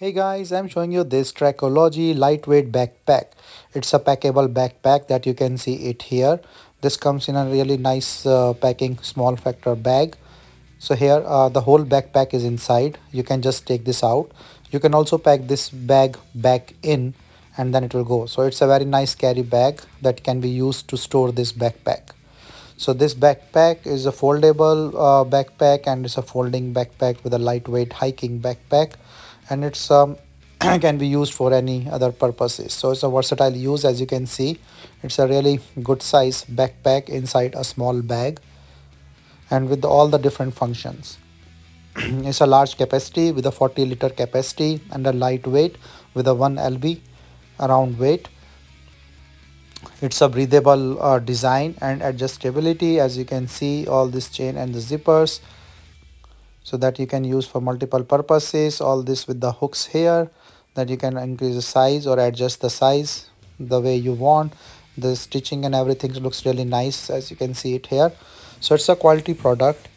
Hey guys, I'm showing you this Trekology lightweight backpack. It's a packable backpack that you can see it here. This comes in a really nice packing small factor bag. So here the whole backpack is inside. You can just take this out. You can also pack this bag back in and then it will go. So it's a very nice carry bag that can be used to store this backpack. So this backpack is a foldable backpack, and it's a folding backpack with a lightweight hiking backpack, and it's can be used for any other purposes. So it's a versatile use. As you can see, it's a really good size backpack inside a small bag and with all the different functions. It's a large capacity with a 40-liter capacity and a lightweight with a 1 lb around weight. It's a breathable design and adjustability. As you can see, all this chain and the zippers, so that you can use for multiple purposes. All this with the hooks here that you can increase the size or adjust the size the way you want. The stitching and everything looks really nice, as you can see it here. So it's a quality product.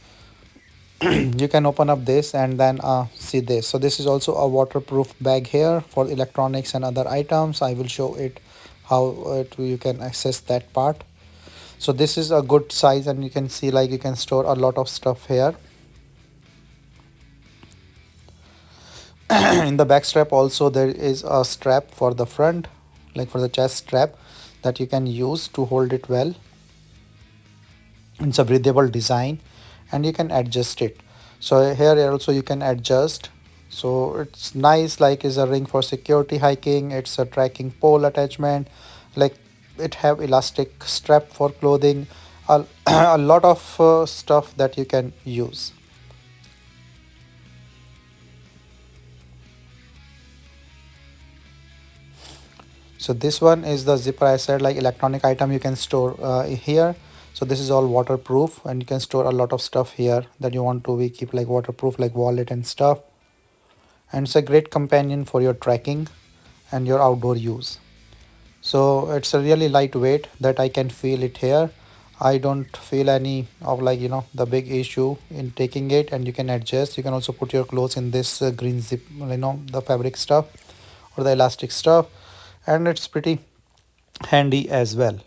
You can open up this and then see this. So this is also a waterproof bag here for electronics and other items. I will show it how you can access that part. So this is a good size, and you can see like you can store a lot of stuff here. In the back strap also there is a strap for the front, like for the chest strap, that you can use to hold it well. It's a breathable design and you can adjust it. So here also you can adjust. So it's nice, like is a ring for security hiking. It's a tracking pole attachment, like it have elastic strap for clothing, a lot of stuff that you can use. So this one is the zipper. I said like electronic item you can store here. So this is all waterproof, and you can store a lot of stuff here that you want to be keep like waterproof, like wallet and stuff. And it's a great companion for your trekking and your outdoor use. So it's a really lightweight that I can feel it here. I don't feel any of like the big issue in taking it, and you can adjust. You can also put your clothes in this green zip, the fabric stuff or the elastic stuff, and it's pretty handy as well.